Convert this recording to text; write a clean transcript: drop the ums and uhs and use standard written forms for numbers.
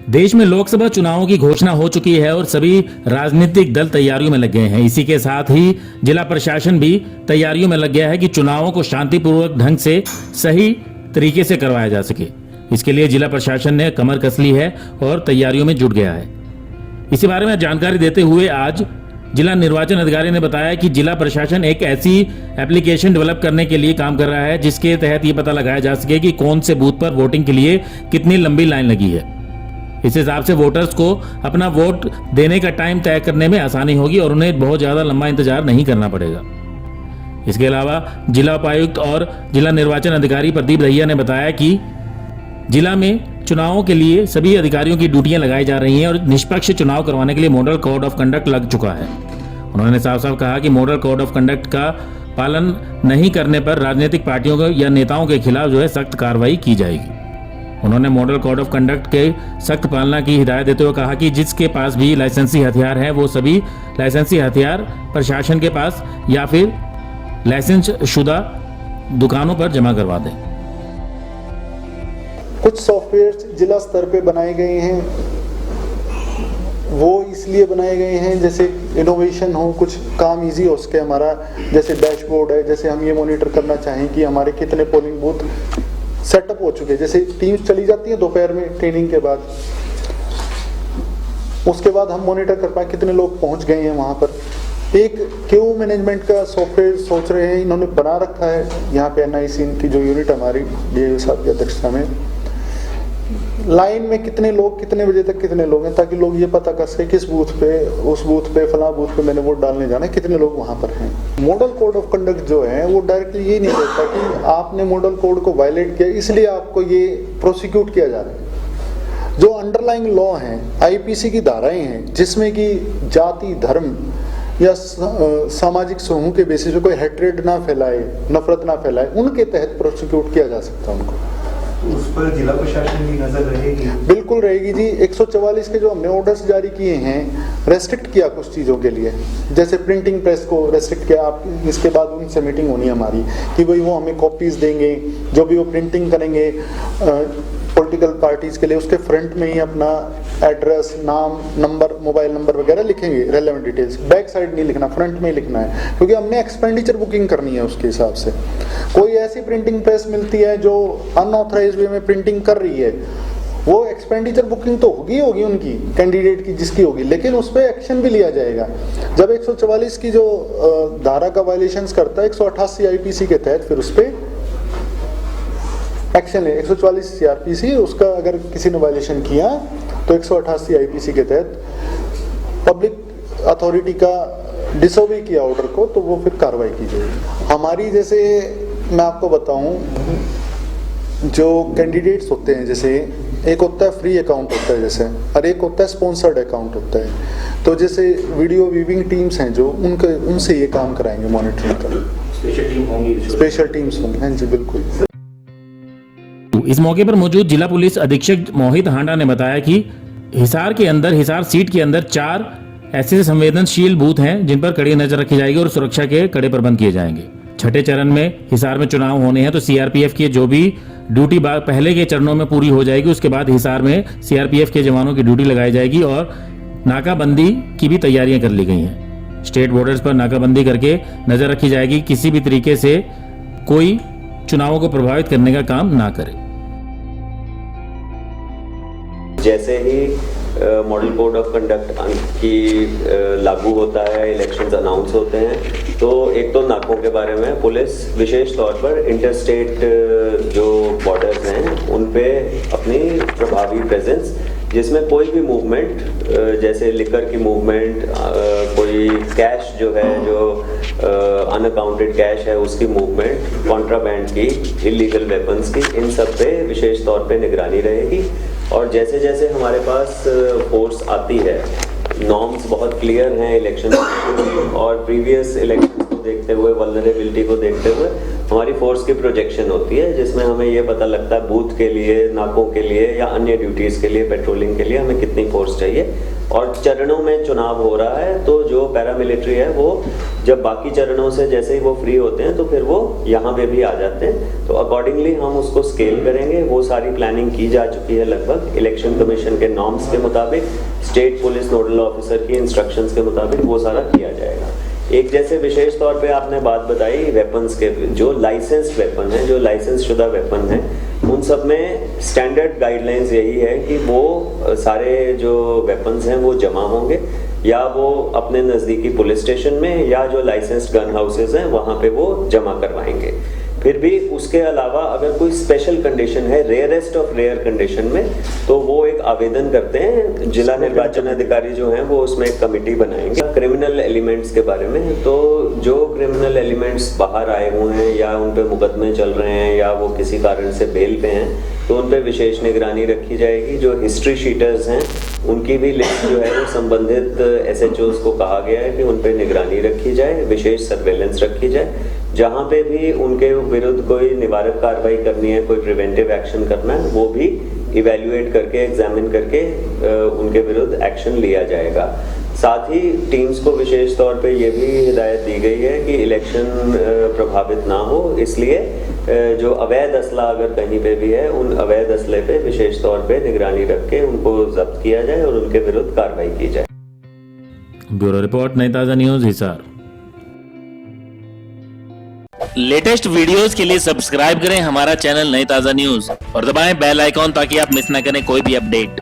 देश में लोकसभा चुनावों की घोषणा हो चुकी है और सभी राजनीतिक दल तैयारियों में लग गए हैं। इसी के साथ ही जिला प्रशासन भी तैयारियों में लग गया है कि चुनावों को शांतिपूर्वक ढंग से सही तरीके से करवाया जा सके। इसके लिए जिला प्रशासन ने कमर कस ली है और तैयारियों में जुट गया है। इसी बारे में जानकारी देते हुए आज जिला निर्वाचन अधिकारी ने बताया कि जिला प्रशासन एक ऐसी एप्लीकेशन डेवलप करने के लिए काम कर रहा है जिसके तहत ये पता लगाया जा सके कि कौन से बूथ पर वोटिंग के लिए कितनी लंबी लाइन लगी है। इस हिसाब से वोटर्स को अपना वोट देने का टाइम तय करने में आसानी होगी और उन्हें बहुत ज्यादा लंबा इंतजार नहीं करना पड़ेगा। इसके अलावा जिला उपायुक्त और जिला निर्वाचन अधिकारी प्रदीप दहिया ने बताया कि जिला में चुनावों के लिए सभी अधिकारियों की ड्यूटियां लगाई जा रही हैं और निष्पक्ष चुनाव करवाने के लिए मॉडल कोड ऑफ कंडक्ट लग चुका है। उन्होंने साफ साफ कहा कि मॉडल कोड ऑफ कंडक्ट का पालन नहीं करने पर राजनीतिक पार्टियों को या नेताओं के खिलाफ सख्त कार्रवाई की जाएगी। उन्होंने मॉडल कोड ऑफ कंडक्ट के सख्त पालना की हिदायत देते हुए कहा कि जिसके पास भी लाइसेंसी हथियार है वो सभी लाइसेंसी हथियार प्रशासन के पास या फिर लाइसेंस शुदा दुकानों पर जमा करवा दें। कुछ सॉफ्टवेयर जिला स्तर पे बनाए गए हैं, वो इसलिए बनाए गए हैं जैसे इनोवेशन हो, कुछ काम इजी हो सके हमारा। जैसे डैशबोर्ड है, जैसे हम ये मॉनिटर करना चाहें कि हमारे कितने पोलिंग बूथ सेटअप हो चुके हैं। जैसे टीम्स चली जाती है दोपहर में ट्रेनिंग के बाद, उसके बाद हम मॉनिटर कर पाए कितने लोग पहुंच गए हैं वहां पर। एक क्यू मैनेजमेंट का सॉफ्टवेयर सोच रहे हैं, इन्होंने बना रखा है यहाँ पे NIC की जो यूनिट हमारी DAO साहब की अध्यक्षता में। लाइन में कितने लोग कितने बजे तक कितने लोग हैं, ताकि लोग ये पता कर सके किस बूथ पे, उस बूथ पे, फला बूथ पे मैंने वोट डालने जाना है, कितने लोग वहां पर हैं। मॉडल कोड ऑफ कंडक्ट जो है वो डायरेक्टली ये नहीं कहता कि आपने मॉडल कोड को वायलेट किया इसलिए आपको ये प्रोसिक्यूट किया जा रहा है। जो अंडरलाइंग लॉ हैं, IPC की धाराएं हैं जिसमें कि जाति, धर्म या सामाजिक समूह के बेसिस पे कोई हेट्रेड ना फैलाए, नफरत ना फैलाए, उनके तहत प्रोसिक्यूट किया जा सकता है उनको। उस पर जिला प्रशासन की नजर रहेगी? बिल्कुल रहेगी जी। 144 के जो हमने ऑर्डर्स जारी किए हैं, रेस्ट्रिक्ट किया कुछ चीज़ों के लिए, जैसे प्रिंटिंग प्रेस को रेस्ट्रिक्ट किया। आप इसके बाद उनसे मीटिंग होनी है हमारी कि भाई वो हमें कॉपीज देंगे, जो भी वो प्रिंटिंग करेंगे पॉलिटिकल पार्टीज के लिए, उसके फ्रंट में ही अपना एड्रेस, नाम, नंबर, मोबाइल नंबर वगैरह लिखेंगे, रेलेवेंट डिटेल्स। बैक साइड नहीं लिखना, फ्रंट में ही लिखना है, क्योंकि हमने एक्सपेंडिचर बुकिंग करनी है उसके हिसाब से। कोई ऐसी प्रिंटिंग प्रेस मिलती है जो अनऑथराइज्ड वे में प्रिंटिंग कर रही है, वो एक्सपेंडिचर बुकिंग तो होगी उनकी कैंडिडेट की जिसकी होगी, लेकिन उस पर एक्शन भी लिया जाएगा। जब 144 की जो धारा का वायलेशंस करता है 188 IPC के तहत फिर उस पर एक्शन है। 144 CRPC, उसका अगर किसी ने वायलेशन किया तो 188 IPC के तहत पब्लिक अथॉरिटी का डिसोबे किया ऑर्डर को तो वो फिर कार्रवाई की जाएगी हमारी। जैसे मैं आपको बताऊं, जो कैंडिडेट्स होते हैं, जैसे एक होता है फ्री अकाउंट होता है जैसे, और एक होता है स्पॉन्सर्ड अकाउंट होता है। तो जैसे वीडियो व्यूइंग टीम्स हैं जो उनसे ये काम कराएंगे मॉनिटरिंग का। स्पेशल टीम होंगी? स्पेशल टीम्स होंगी, हाँ जी बिल्कुल। इस मौके पर मौजूद जिला पुलिस अधीक्षक मोहित हांडा ने बताया कि हिसार सीट के अंदर 4 ऐसे संवेदनशील बूथ हैं जिन पर कड़ी नजर रखी जाएगी और सुरक्षा के कड़े प्रबंध किए जाएंगे। छठे चरण में हिसार में चुनाव होने हैं तो CRPF की जो भी ड्यूटी पहले के चरणों में पूरी हो जाएगी, उसके बाद हिसार में CRPF के जवानों की ड्यूटी लगाई जाएगी और नाकाबंदी की भी तैयारियां कर ली गई हैं। स्टेट बॉर्डर्स पर नाकाबंदी करके नजर रखी जाएगी, किसी भी तरीके से कोई चुनावों को प्रभावित करने का काम ना करे। जैसे ही मॉडल कोड ऑफ कंडक्ट की लागू होता है, इलेक्शंस अनाउंस होते हैं, तो एक तो नाकों के बारे में पुलिस विशेष तौर पर इंटरस्टेट जो बॉर्डर्स हैं उन पे अपनी प्रभावी प्रेजेंस, जिसमें कोई भी मूवमेंट जैसे लिकर की मूवमेंट, कोई कैश जो है जो अनअकाउंटेड कैश है उसकी मूवमेंट, कॉन्ट्राबैंड की, इलीगल वेपन्स की, इन सब पे विशेष तौर पे निगरानी रहेगी। और जैसे जैसे हमारे पास फोर्स आती है, नॉर्म्स बहुत क्लियर हैं इलेक्शन और प्रीवियस इलेक्शन देखते हुए, वल्नरेबिलिटी को देखते हुए हमारी फोर्स की प्रोजेक्शन होती है, जिसमें हमें ये पता लगता है बूथ के लिए, नाकों के लिए या अन्य ड्यूटीज के लिए, पेट्रोलिंग के लिए हमें कितनी फोर्स चाहिए। और चरणों में चुनाव हो रहा है, तो जो पैरामिलिट्री है वो जब बाकी चरणों से जैसे ही वो फ्री होते हैं तो फिर वो यहाँ पे भी आ जाते हैं। तो अकॉर्डिंगली हम उसको स्केल करेंगे। वो सारी प्लानिंग की जा चुकी है लगभग इलेक्शन कमीशन के नॉर्म्स के मुताबिक, स्टेट पुलिस नोडल ऑफिसर की इंस्ट्रक्शंस के मुताबिक वो सारा किया जाएगा। एक जैसे विशेष तौर पे आपने बात बताई वेपन्स के, जो लाइसेंस्ड वेपन है, जो लाइसेंस शुदा वेपन है, उन सब में स्टैंडर्ड गाइडलाइंस यही है कि वो सारे जो वेपन्स हैं वो जमा होंगे या वो अपने नज़दीकी पुलिस स्टेशन में या जो लाइसेंस्ड गन हाउसेज हैं वहाँ पे वो जमा करवाएंगे। फिर भी उसके अलावा अगर कोई स्पेशल कंडीशन है, रेयरेस्ट ऑफ रेयर कंडीशन में, तो वो एक आवेदन करते हैं। जिला निर्वाचन अधिकारी जो हैं वो उसमें एक कमेटी बनाएंगे क्रिमिनल एलिमेंट्स के बारे में। तो जो क्रिमिनल एलिमेंट्स बाहर आए हुए हैं या उन पे मुकदमे चल रहे हैं या वो किसी कारण से बेल पे हैं, तो उन पे विशेष निगरानी रखी जाएगी। जो हिस्ट्री शीटर्स हैं उनकी भी लिस्ट जो है वो संबंधित SHOs को कहा गया है कि उन पे निगरानी रखी जाए, विशेष सर्वेलेंस रखी जाए। जहाँ पे भी उनके विरुद्ध कोई निवारक कार्रवाई करनी है, कोई प्रिवेंटिव एक्शन करना है, वो भी इवैल्यूएट करके, एग्जामिन करके उनके विरुद्ध एक्शन लिया जाएगा। साथ ही टीम्स को विशेष तौर पे ये भी हिदायत दी गई है कि इलेक्शन प्रभावित ना हो, इसलिए जो अवैध असला अगर कहीं पे भी है, उन अवैध असले पे विशेष तौर पे निगरानी रख के उनको जब्त किया जाए और उनके विरुद्ध कार्रवाई की जाए। ब्यूरो रिपोर्ट, नई ताज़ा न्यूज़, हिसार। लेटेस्ट वीडियोस के लिए सब्सक्राइब करें हमारा चैनल नई ताज़ा न्यूज़ और दबाएं बेल आइकॉन ताकि आप मिस ना करें कोई भी अपडेट।